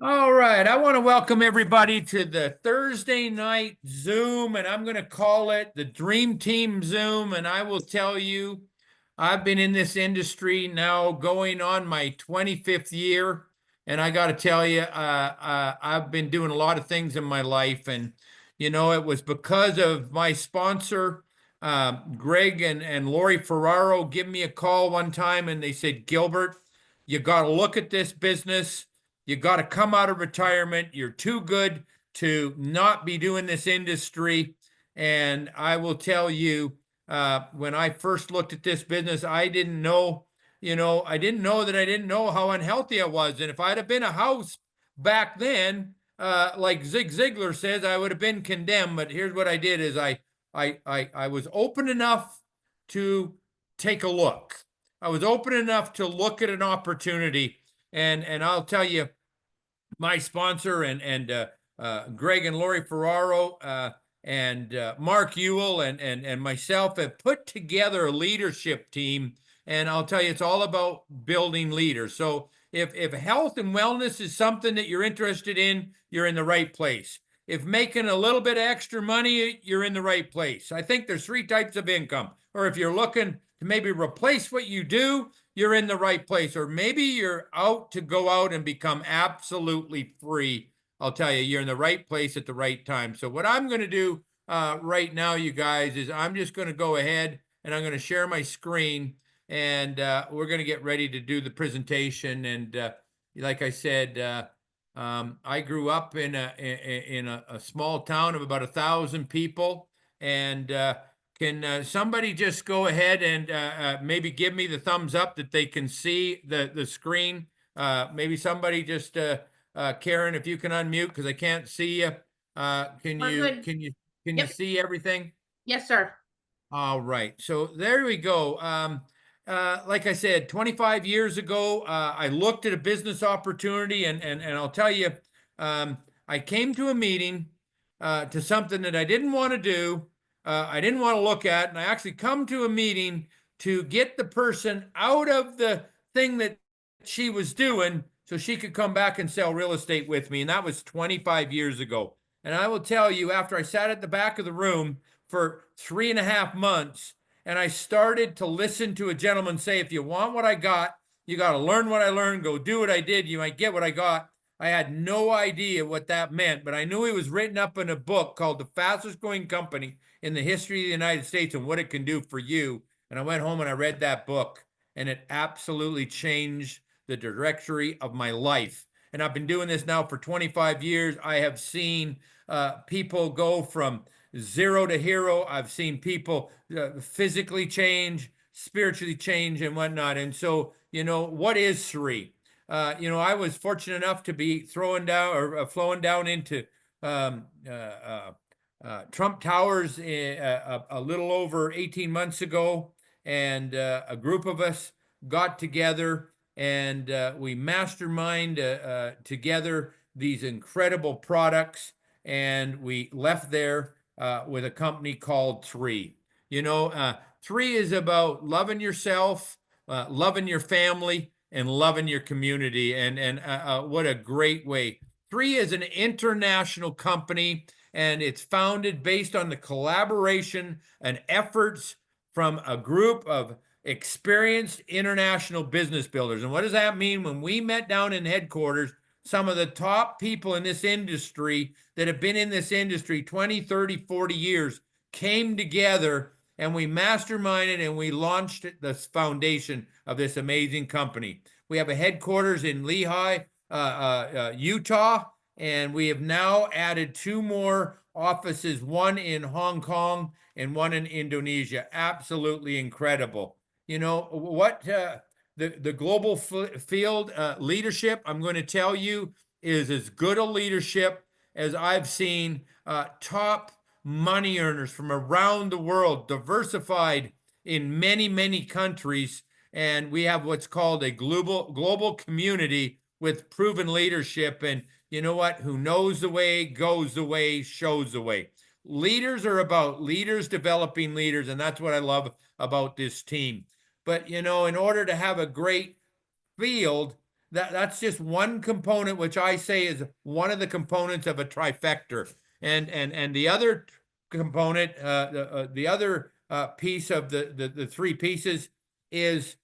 All right, I want to welcome everybody to the Thursday night Zoom, and I'm going to call it the Dream Team Zoom. And I will tell you, I've been in this industry now going on my 25th year, and I got to tell you, I've been doing a lot of things in my life, and it was because of my sponsor, Greg and Lori Ferraro, give me a call one time, and they said, Gilbert, you got to look at this business. You got to come out of retirement. You're too good to not be doing this industry. And I will tell you, when I first looked at this business, I didn't know, I didn't know that I didn't know how unhealthy I was. And if I'd have been a house back then, like Zig Ziglar says, I would have been condemned. But here's what I did: is I was open enough to take a look. I was open enough to look at an opportunity, and I'll tell you, my sponsor and Greg and Lori Ferraro and Mark Ewell and myself have put together a leadership team. And I'll tell you, it's all about building leaders. So if health and wellness is something that you're interested in, you're in the right place. If making a little bit of extra money, you're in the right place. I think there's three types of income. Or if you're looking to maybe replace what you do, you're in the right place. Or maybe you're out to go out and become absolutely free. I'll tell you, you're in the right place at the right time. So, what I'm going to do right now, you guys, is I'm just going to go ahead and I'm going to share my screen, and we're going to get ready to do the presentation. And like I said, I grew up in a small town of about 1,000 people, and can somebody just go ahead and maybe give me the thumbs up that they can see the screen? Maybe somebody just Karen, if you can unmute because I can't see you. Can We're you good. can you can you Yep. see everything? Yes, sir. All right. So there we go. Like I said, 25 years ago, I looked at a business opportunity, and I'll tell you, I came to a meeting to something that I didn't want to do, I didn't want to look at, and I actually come to a meeting to get the person out of the thing that she was doing so she could come back and sell real estate with me. And that was 25 years ago. And I will tell you, after I sat at the back of the room for 3.5 months, and I started to listen to a gentleman say, if you want what I got, you got to learn what I learned, go do what I did, you might get what I got. I had no idea what that meant, but I knew it was written up in a book called The Fastest Growing Company in the History of the United States and What It Can Do for You. And I went home and I read that book, and it absolutely changed the trajectory of my life. And I've been doing this now for 25 years. I have seen people go from zero to hero. I've seen people physically change, spiritually change, and whatnot. And so, what is three? I was fortunate enough to be throwing down or flowing down into um, Trump Towers a little over 18 months ago, and a group of us got together and we mastermind together these incredible products, and we left there with a company called Three. Three is about loving yourself, loving your family, and loving your community. And what a great way. Three is an international company, and it's founded based on the collaboration and efforts from a group of experienced international business builders. And what does that mean? When we met down in headquarters, some of the top people in this industry that have been in this industry 20, 30, 40 years came together, and we masterminded and we launched the foundation of this amazing company. We have a headquarters in Lehi, Utah, and we have now added two more offices, one in Hong Kong and one in Indonesia. Absolutely incredible. You know what? The global field leadership, I'm going to tell you, is as good a leadership as I've seen. Top money earners from around the world, diversified in many, many countries. And we have what's called a global community with proven leadership. And you know what? Who knows the way, goes the way, shows the way. Leaders are about leaders developing leaders. And that's what I love about this team. But, in order to have a great field, That's just one component, which I say is one of the components of a trifecta. And the other component, the other piece of the three pieces is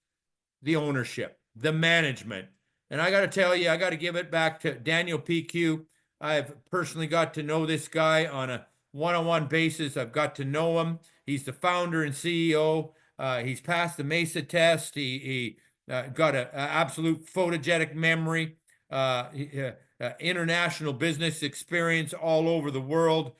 the ownership, the management. And I got to tell you, I got to give it back to Daniel PQ. I've personally got to know this guy on a one-on-one basis. I've got to know him. He's the founder and CEO. He's passed the Mesa test. He got an absolute photogenic memory, international business experience all over the world.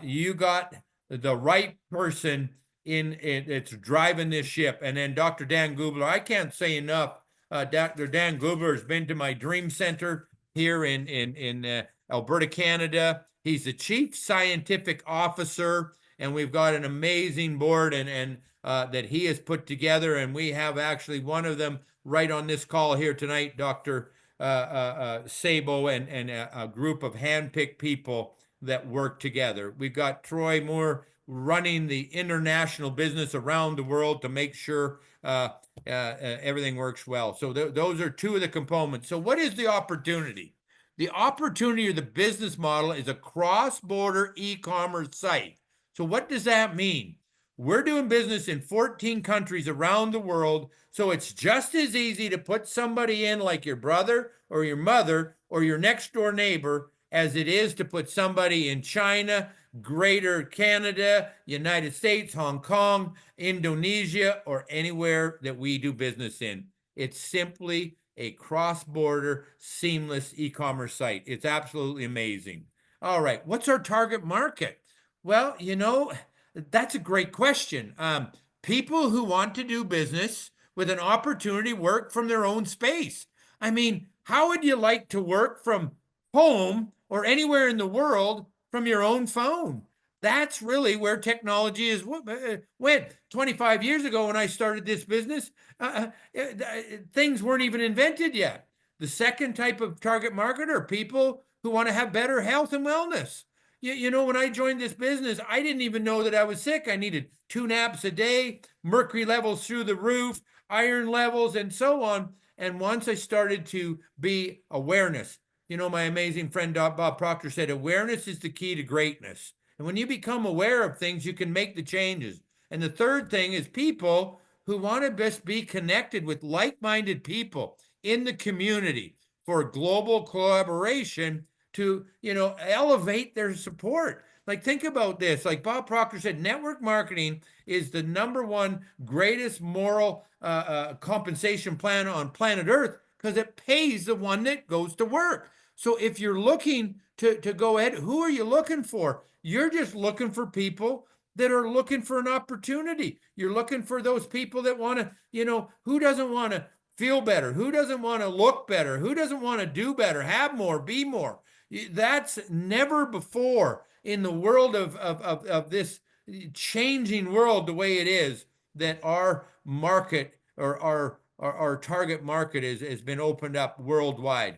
You got the right person in it's driving this ship. And then Dr. Dan Gubler, I can't say enough. Dr. Dan Gubler has been to my dream center here in Alberta, Canada. He's the chief scientific officer, and we've got an amazing board and that he has put together. And we have actually one of them right on this call here tonight, Dr. Sabo, and a group of handpicked people that work together. We've got Troy Moore running the international business around the world to make sure everything works well. So those are two of the components. So what is the opportunity? The opportunity or the business model is a cross-border e-commerce site. So what does that mean? We're doing business in 14 countries around the world, so it's just as easy to put somebody in like your brother or your mother or your next door neighbor as it is to put somebody in China, Greater Canada, United States, Hong Kong, Indonesia, or anywhere that we do business in. It's simply a cross-border, seamless e-commerce site. It's absolutely amazing. All right, what's our target market? Well, that's a great question. People who want to do business with an opportunity to work from their own space. I mean, how would you like to work from home or anywhere in the world from your own phone? That's really where technology is. When 25 years ago, when I started this business, things weren't even invented yet. The second type of target market are people who want to have better health and wellness. When I joined this business, I didn't even know that I was sick. I needed 2 naps a day, mercury levels through the roof, iron levels, and so on. And once I started to be awareness, my amazing friend Bob Proctor said, awareness is the key to greatness. And when you become aware of things, you can make the changes. And the third thing is people who want to best be connected with like-minded people in the community for global collaboration to, elevate their support. Like, think about this. Like Bob Proctor said, network marketing is the #1 greatest moral compensation plan on planet Earth because it pays the one that goes to work. So if you're looking to go ahead, who are you looking for? You're just looking for people that are looking for an opportunity. You're looking for those people that want to, who doesn't want to feel better? Who doesn't want to look better? Who doesn't want to do better, have more, be more? That's never before in the world of this changing world the way it is that our market or our target market has been opened up worldwide.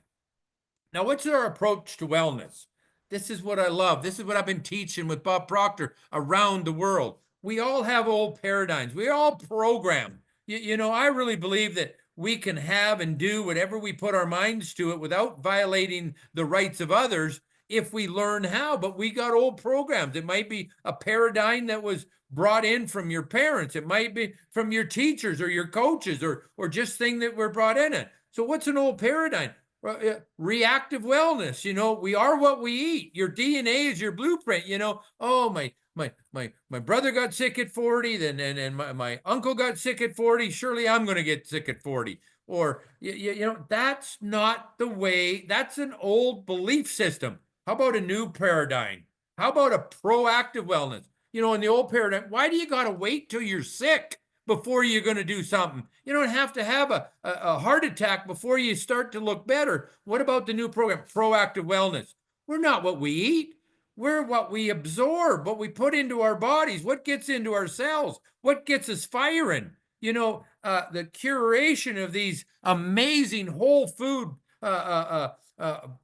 Now, what's our approach to wellness? This is what I love. This is what I've been teaching with Bob Proctor around the world. We all have old paradigms. We're all programmed. I really believe that we can have and do whatever we put our minds to it without violating the rights of others if we learn how. But we got old programs. It might be a paradigm that was brought in from your parents. It might be from your teachers or your coaches or just things that were brought in it. So what's an old paradigm? Reactive wellness. We are what we eat. Your DNA is your blueprint. Oh, my brother got sick at 40, then and my uncle got sick at 40. Surely I'm going to get sick at 40. Or that's not the way. That's an old belief system. How about a new paradigm? How about a proactive wellness? In the old paradigm, why do you got to wait till you're sick before you're going to do something? You don't have to have a heart attack before you start to look better. What about the new program, proactive wellness? We're not what we eat. We're what we absorb, what we put into our bodies, what gets into our cells, what gets us firing. The curation of these amazing whole food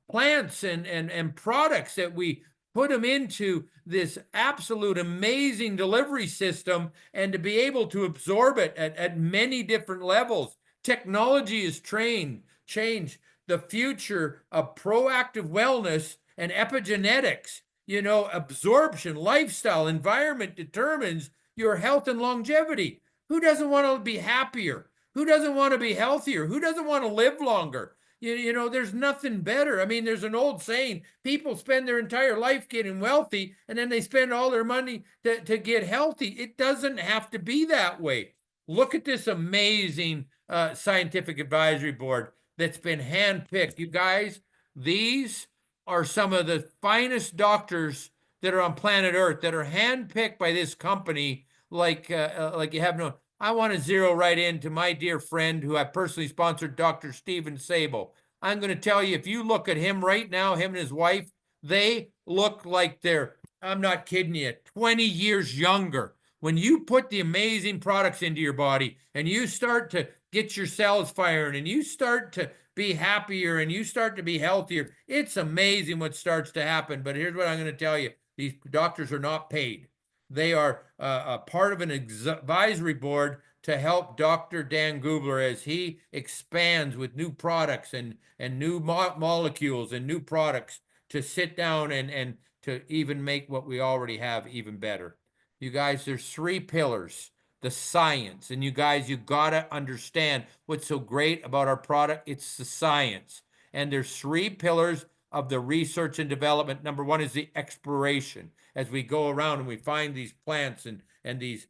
plants and products that we put them into this absolute amazing delivery system and to be able to absorb it at many different levels. Technology has changed the future of proactive wellness and epigenetics. You know, absorption, lifestyle, environment determines your health and longevity. Who doesn't want to be happier? Who doesn't want to be healthier? Who doesn't want to live longer? You know, there's nothing better. I mean, there's an old saying, people spend their entire life getting wealthy and then they spend all their money to get healthy. It doesn't have to be that way. Look at this amazing scientific advisory board that's been handpicked. You guys, these are some of the finest doctors that are on planet Earth that are handpicked by this company like you have no. I want to zero right into my dear friend who I personally sponsored, Dr. Stephen Sable. I'm going to tell you, if you look at him right now, him and his wife, they look like they're, I'm not kidding you, 20 years younger. When you put the amazing products into your body and you start to get your cells firing and you start to be happier and you start to be healthier, it's amazing what starts to happen. But here's what I'm going to tell you. These doctors are not paid. They are a part of an advisory board to help Dr. Dan Gubler as he expands with new products and new molecules and new products to sit down and to even make what we already have even better. You guys, there's 3 pillars. The science, and you guys, you gotta understand what's so great about our product. It's the science, and there's 3 pillars of the research and development. Number 1 is the exploration. As we go around and we find these plants and these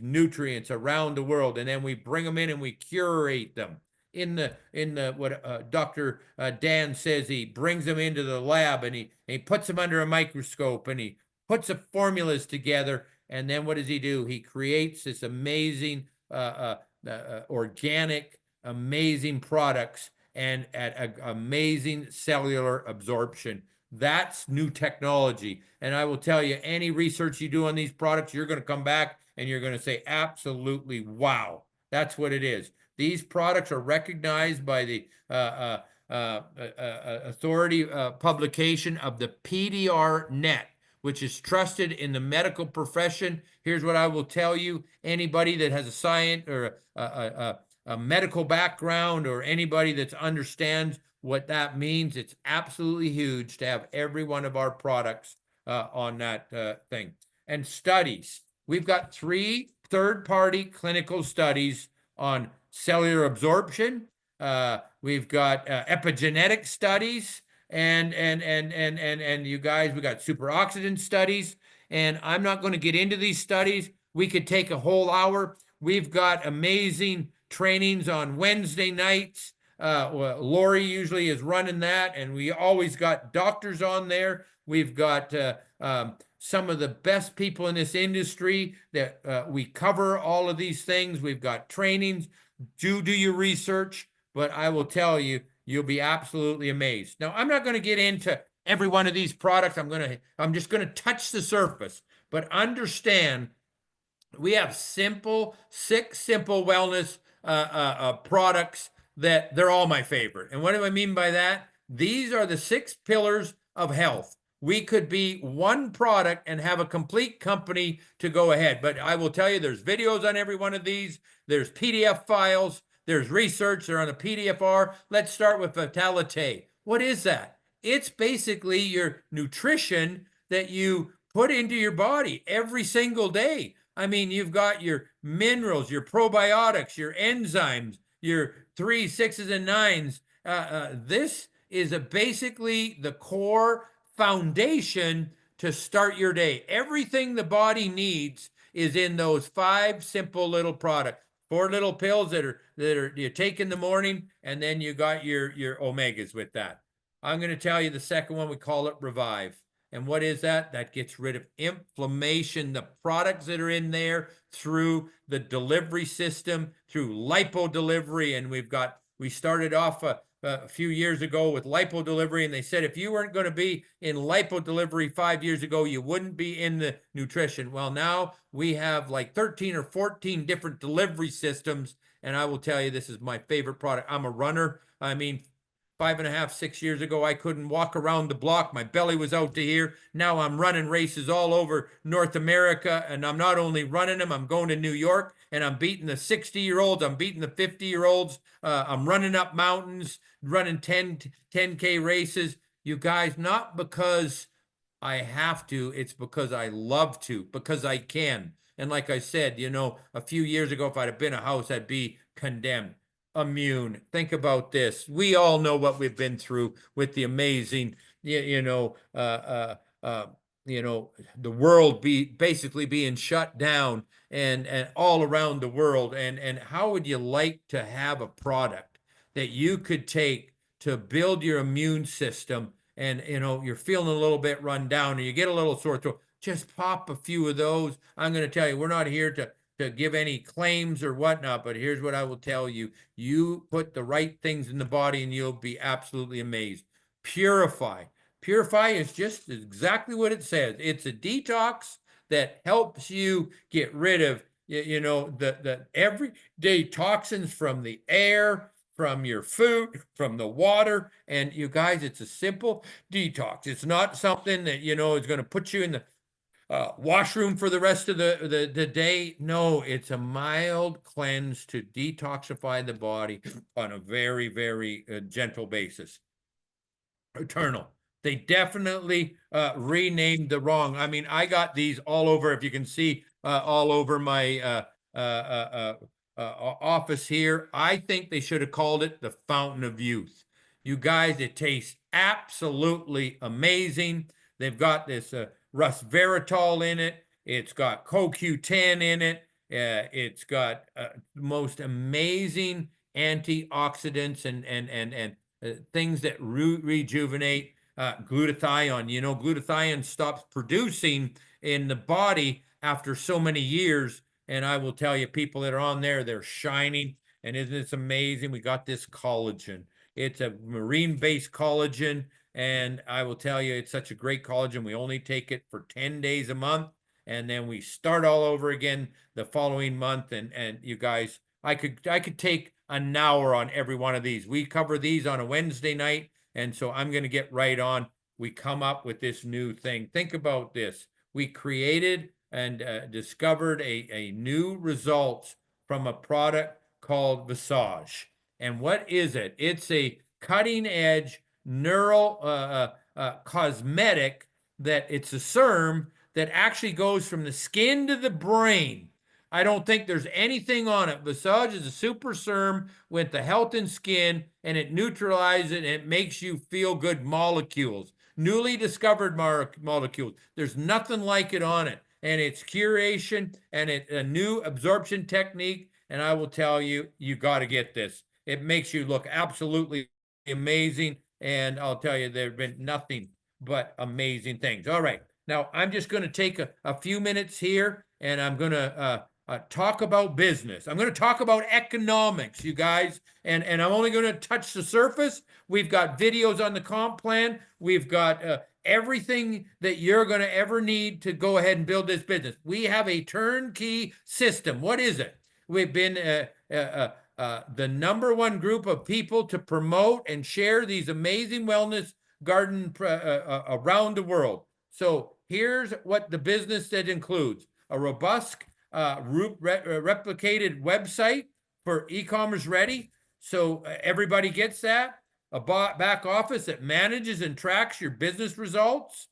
nutrients around the world, and then we bring them in and we curate them in the what Dr. Dan says, he brings them into the lab and he puts them under a microscope and he puts the formulas together. And then what does he do? He creates this amazing organic, amazing products and at amazing cellular absorption. That's new technology. And I will tell you, any research you do on these products, you're going to come back and you're going to say, absolutely, wow, that's what it is. These products are recognized by the authority publication of the PDR Net, which is trusted in the medical profession. Here's what I will tell you. Anybody that has a science or a medical background or anybody that understands what that means, it's absolutely huge to have every one of our products on that thing. And studies. We've got 3 third-party clinical studies on cellular absorption. We've got epigenetic studies. And you guys, we got superoxidant studies, and I'm not going to get into these studies. We could take a whole hour. We've got amazing trainings on Wednesday nights. Lori usually is running that, and we always got doctors on there. We've got some of the best people in this industry that we cover all of these things. We've got trainings. Do your research, but I will tell you, you'll be absolutely amazed. Now, I'm not going to get into every one of these products. I'm just going to touch the surface, but understand we have 6 simple wellness products that they're all my favorite. And what do I mean by that? These are the 6 pillars of health. We could be one product and have a complete company to go ahead. But I will tell you, there's videos on every one of these. There's PDF files. There's research. They're on a PDFR. Let's start with Vitalite. What is that? It's basically your nutrition that you put into your body every single day. I mean, you've got your minerals, your probiotics, your enzymes, your 3, 6s, and 9s. This is basically the core foundation to start your day. Everything the body needs is in those 5 simple little products. 4 little pills that you take in the morning, and then you got your omegas with that. I'm going to tell you the second one. We call it Revive. And what is that? That gets rid of inflammation. The products that are in there through the delivery system, through lipo delivery, and we started off a few years ago with lipo delivery, and they said if you weren't going to be in lipo delivery 5 years ago, you wouldn't be in the nutrition. Well, now we have like 13 or 14 different delivery systems, and I will tell you, this is my favorite product. I'm a runner. I mean, 5.5, 6 years ago, I couldn't walk around the block. My belly was out to here. Now I'm running races all over North America, and I'm not only running them, I'm going to New York, and I'm beating the 60-year-olds. I'm beating the 50-year-olds. I'm running up mountains, running 10K races. You guys, not because I have to, it's because I love to, because I can. And like I said, a few years ago, if I'd have been a house, I'd be condemned. Immune. Think about this. We all know what we've been through with the amazing, the world basically being shut down and all around the world. And how would you like to have a product that you could take to build your immune system? And you're feeling a little bit run down, and you get a little sore throat. Just pop a few of those. I'm going to tell you, we're not here to give any claims or whatnot, but here's what I will tell you. You put the right things in the body and you'll be absolutely amazed. Purify. Purify is just exactly what it says. It's a detox that helps you get rid of, the everyday toxins from the air, from your food, from the water. And you guys, it's a simple detox. It's not something that, is going to put you in the washroom for the rest of the day. No, it's a mild cleanse to detoxify the body on a very, very gentle basis. Eternal. They definitely renamed the wrong. I mean, I got these all over, if you can see, all over my office here. I think they should have called it the Fountain of Youth. You guys, it tastes absolutely amazing. They've got this resveratrol in it. It's got CoQ10 in it. It's got the most amazing antioxidants and things that rejuvenate. Glutathione. Glutathione stops producing in the body after so many years. And I will tell you, people that are on there, they're shining. And isn't this amazing? We got this collagen. It's a marine-based collagen. And I will tell you, it's such a great collagen. We only take it for 10 days a month. And then we start all over again the following month. And you guys, I could take an hour on every one of these. We cover these on a Wednesday night. And so I'm going to get right on. We come up with this new thing. Think about this. We created and discovered a new result from a product called Visage. And what is it? It's a cutting edge neural cosmetic that it's a serum that actually goes from the skin to the brain. I don't think there's anything on it. Visage is a super serum with the health and skin, and it neutralizes it, and it makes you feel good molecules, newly discovered molecules. There's nothing like it on it. And it's curation, and it's a new absorption technique. And I will tell you, you got to get this. It makes you look absolutely amazing. And I'll tell you, there's been nothing but amazing things. All right. Now, I'm just going to take a few minutes here, and I'm going to talk about business. I'm going to talk about economics, you guys, and I'm only going to touch the surface. We've got videos on the comp plan. We've got everything that you're going to ever need to go ahead and build this business. We have a turnkey system. What is it? We've been the number one group of people to promote and share these amazing wellness garden around the world. So here's what the business that includes: a robust replicated website for e-commerce ready, so everybody gets that. A back office that manages and tracks your business results.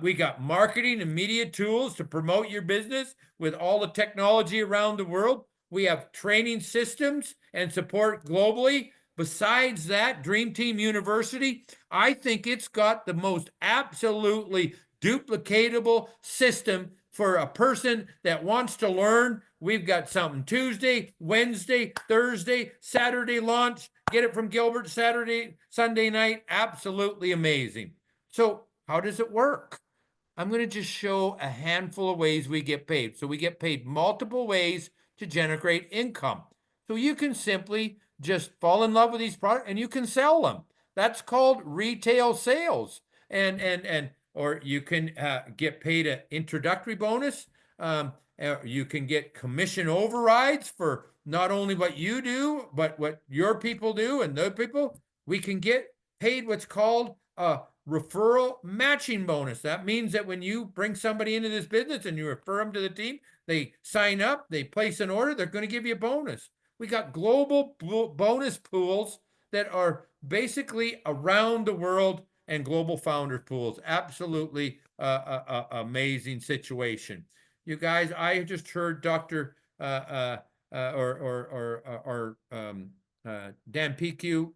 We got marketing and media tools to promote your business with all the technology around the world. We have training systems and support globally. Besides that, Dream Team University, I think it's got the most absolutely duplicatable system for a person that wants to learn. We've got something Tuesday, Wednesday, Thursday, Saturday launch. Get it from Gilbert Sunday night. Absolutely amazing. So how does it work? I'm going to just show a handful of ways we get paid. So we get paid multiple ways to generate income. So you can simply just fall in love with these products and you can sell them. That's called retail sales. Or you can get paid an introductory bonus. You can get commission overrides for not only what you do, but what your people do and their people. We can get paid what's called a referral matching bonus. That means that when you bring somebody into this business and you refer them to the team, they sign up, they place an order, they're going to give you a bonus. We got global bonus pools that are basically around the world, and global founders pools. Absolutely amazing situation. You guys, I just heard Dr. Dan PQ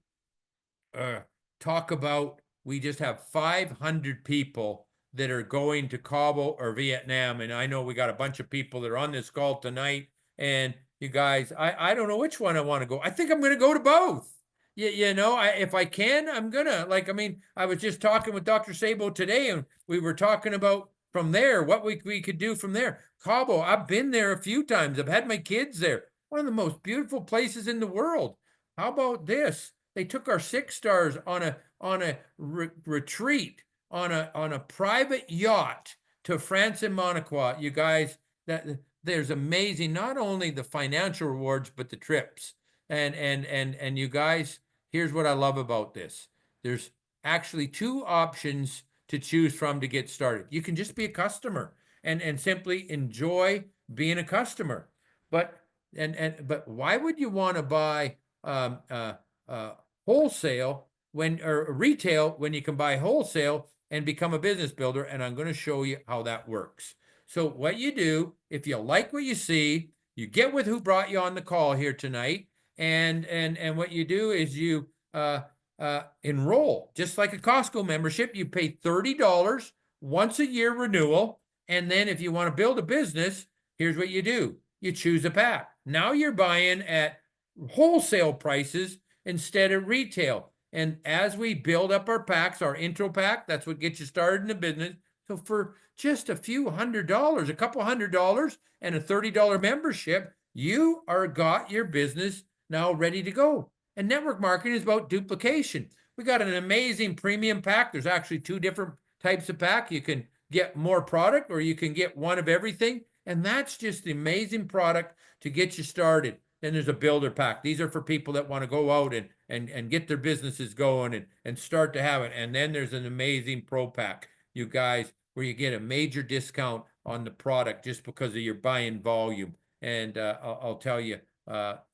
uh, talk about, we just have 500 people that are going to Cabo or Vietnam. And I know we got a bunch of people that are on this call tonight. And you guys, I don't know which one I want to go. I think I'm going to go to both. You know, if I can, I'm gonna, like, I mean, I was just talking with Dr. Sabo today, and we were talking about from there what we could do from there. Cabo, I've been there a few times. I've had my kids there. One of the most beautiful places in the world. How about this? They took our 6 stars on a retreat on a private yacht to France and Monaco. You guys, that there's amazing, not only the financial rewards but the trips. And you guys, here's what I love about this. There's actually 2 options to choose from to get started. You can just be a customer and simply enjoy being a customer. But but why would you want to buy um, uh, uh, wholesale or retail when you can buy wholesale and become a business builder? And I'm going to show you how that works. So what you do, if you like what you see, you get with who brought you on the call here tonight, and what you do is you enroll, just like a Costco membership. You pay $30 once a year renewal, and then if you want to build a business, here's what you do: you choose a pack. Now you're buying at wholesale prices instead of retail. And as we build up our packs, our intro pack, that's what gets you started in the business. So for just a few $100s, a couple $100, and a $30 membership, you are got your business now ready to go. And network marketing is about duplication. We got an amazing premium pack. There's actually 2 different types of pack. You can get more product, or you can get one of everything. And that's just the amazing product to get you started. Then there's a builder pack. These are for people that want to go out and get their businesses going and start to have it. And then there's an amazing pro pack, you guys, where you get a major discount on the product just because of your buying volume. And I'll tell you,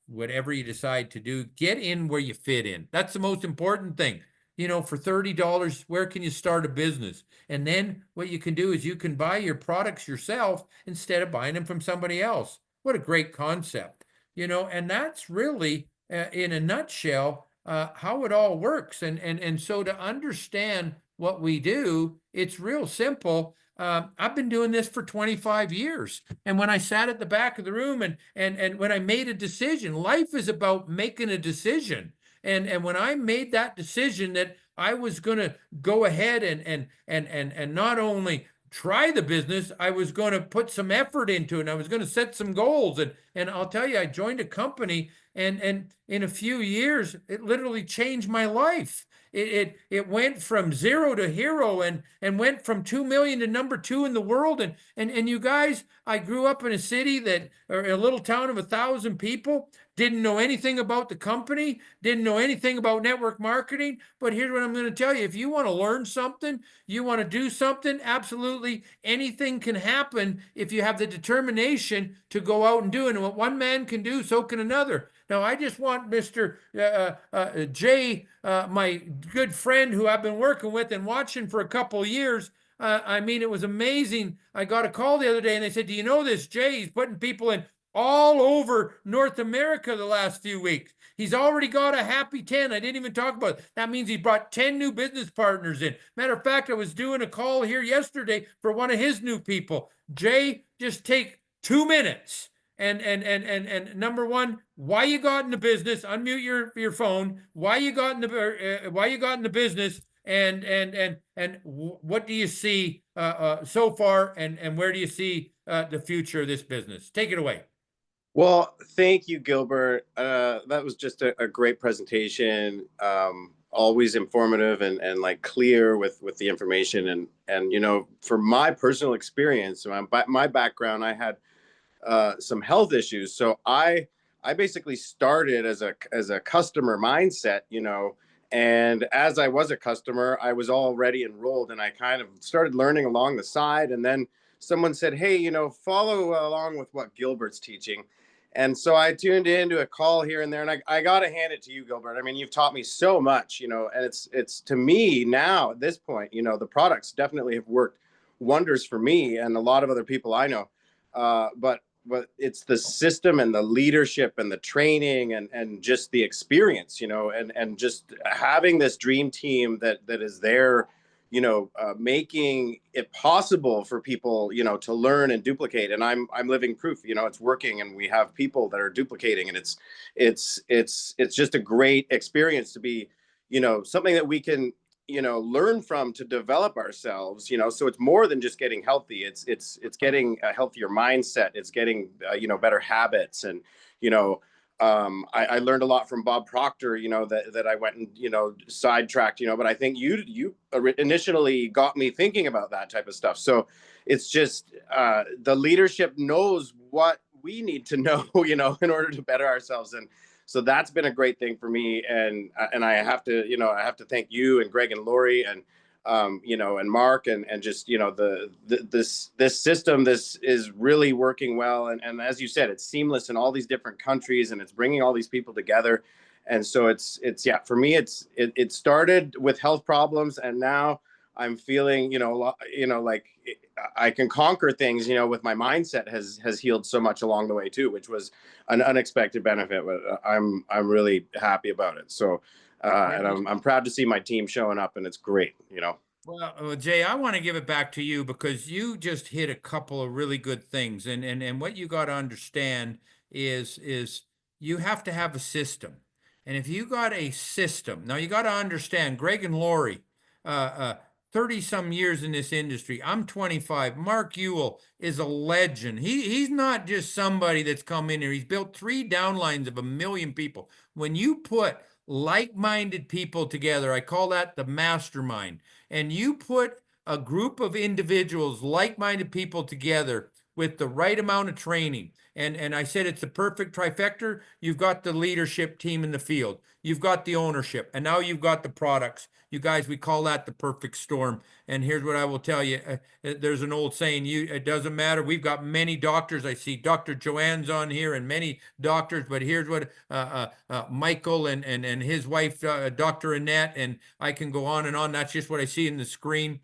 whatever you decide to do, get in where you fit in. That's the most important thing. You know, for $30, where can you start a business? And then what you can do is you can buy your products yourself instead of buying them from somebody else. What a great concept. You know, and that's really, in a nutshell, how it all works. And so to understand what we do, it's real simple. I've been doing this for 25 years. And when I sat at the back of the room and when I made a decision, life is about making a decision. And when I made that decision that I was going to go ahead and not only try the business, I was going to put some effort into it, and I was going to set some goals. And I'll tell you, I joined a company, and in a few years, it literally changed my life. It went from 0 to hero, and went from 2 million to number 2 in the world. And you guys, I grew up in a city or a little town of 1,000 people, didn't know anything about the company, didn't know anything about network marketing. But here's what I'm going to tell you: if you want to learn something, you want to do something, absolutely anything can happen if you have the determination to go out and do it. And what one man can do, so can another. Now, I just want Mr. Jay, my good friend who I've been working with and watching for a couple of years. I mean, it was amazing. I got a call the other day and they said, "Do you know this Jay? He's putting people in all over North America the last few weeks. He's already got a happy 10. I didn't even talk about it. That means he brought 10 new business partners in. Matter of fact, I was doing a call here yesterday for one of his new people. Jay, just take 2 minutes. And number one, why you got in the business? Unmute your phone. Why you got in the business? And what do you see so far? And where do you see the future of this business? Take it away. Well, thank you, Gilbert. That was just a great presentation. Always informative and like clear with the information. And you know, for my personal experience, my background, I had some health issues. So I basically started as a customer mindset, you know, And as I was a customer, I was already enrolled, and I kind of started learning along the side. And then someone said, "Hey, follow along with what Gilbert's teaching." And so I tuned into a call here and there, and I got to hand it to you, Gilbert. I mean, you've taught me so much, and it's to me now at this point, the products definitely have worked wonders for me and a lot of other people I know. But it's the system and the leadership and the training and just the experience, and just having this dream team that is there, making it possible for people, to learn and duplicate. And I'm living proof, it's working, and we have people that are duplicating, and it's just a great experience to be, something that we can, learn from to develop ourselves, so it's more than just getting healthy. It's getting a healthier mindset. It's getting better habits. And I learned a lot from Bob Proctor, that I went and sidetracked, but I think you initially got me thinking about that type of stuff. So it's just the leadership knows what we need to know, in order to better ourselves. And so that's been a great thing for me. And I have to thank you and Greg and Lori and and Mark, and just this system. This is really working well, and as you said, it's seamless in all these different countries, and it's bringing all these people together. And so it's yeah, for me, it started with health problems, and now I'm feeling like I can conquer things. With my mindset has healed so much along the way too, which was an unexpected benefit. But I'm really happy about it. So and I'm proud to see my team showing up, and it's great. Well, Jay, I want to give it back to you because you just hit a couple of really good things, and what you got to understand is you have to have a system, and if you got a system, now you got to understand. Greg and Lori, 30 some years in this industry. I'm 25. Mark Ewell is a legend. He's not just somebody that's come in here. He's built 3 downlines of 1 million people. When you put like-minded people together, I call that the mastermind, and you put a group of individuals, like-minded people together with the right amount of training. And I said it's the perfect trifecta. You've got the leadership team in the field. You've got the ownership. And now you've got the products. You guys, we call that the perfect storm. And here's what I will tell you. There's an old saying, it doesn't matter. We've got many doctors. I see Dr. Joanne's on here and many doctors, but here's what Michael and his wife, Dr. Annette, and I can go on and on. That's just what I see in the screen.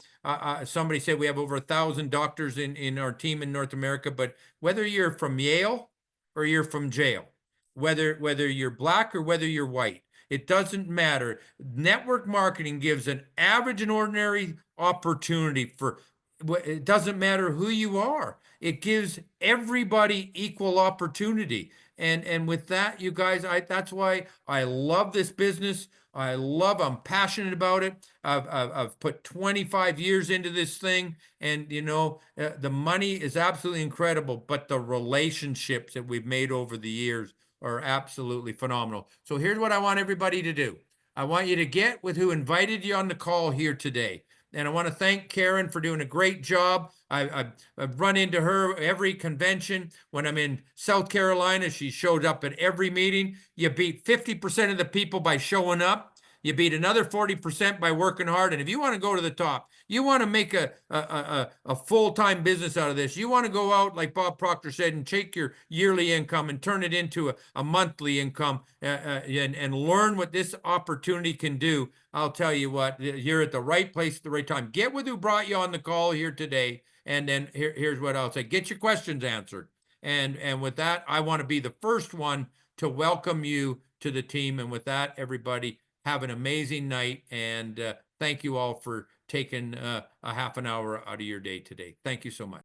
Somebody said we have over 1,000 doctors in our team in North America, but whether you're from Yale or you're from jail, whether you're black or whether you're white, it doesn't matter. Network marketing gives an average and ordinary opportunity for, it doesn't matter who you are. It gives everybody equal opportunity. And with that, you guys, that's why I love this business. I'm passionate about it. I've put 25 years into this thing, and the money is absolutely incredible, but the relationships that we've made over the years are absolutely phenomenal. So here's what I want everybody to do. I want you to get with who invited you on the call here today. And I want to thank Karen for doing a great job. I've run into her every convention. When I'm in South Carolina, she showed up at every meeting. You beat 50% of the people by showing up. You beat another 40% by working hard. And if you want to go to the top, you want to make a full-time business out of this. You want to go out, like Bob Proctor said, and take your yearly income and turn it into a monthly income and learn what this opportunity can do. I'll tell you what, you're at the right place at the right time. Get with who brought you on the call here today. And then here's what I'll say. Get your questions answered. And with that, I want to be the first one to welcome you to the team. And with that, everybody, have an amazing night. And thank you all for taking a half an hour out of your day today. Thank you so much.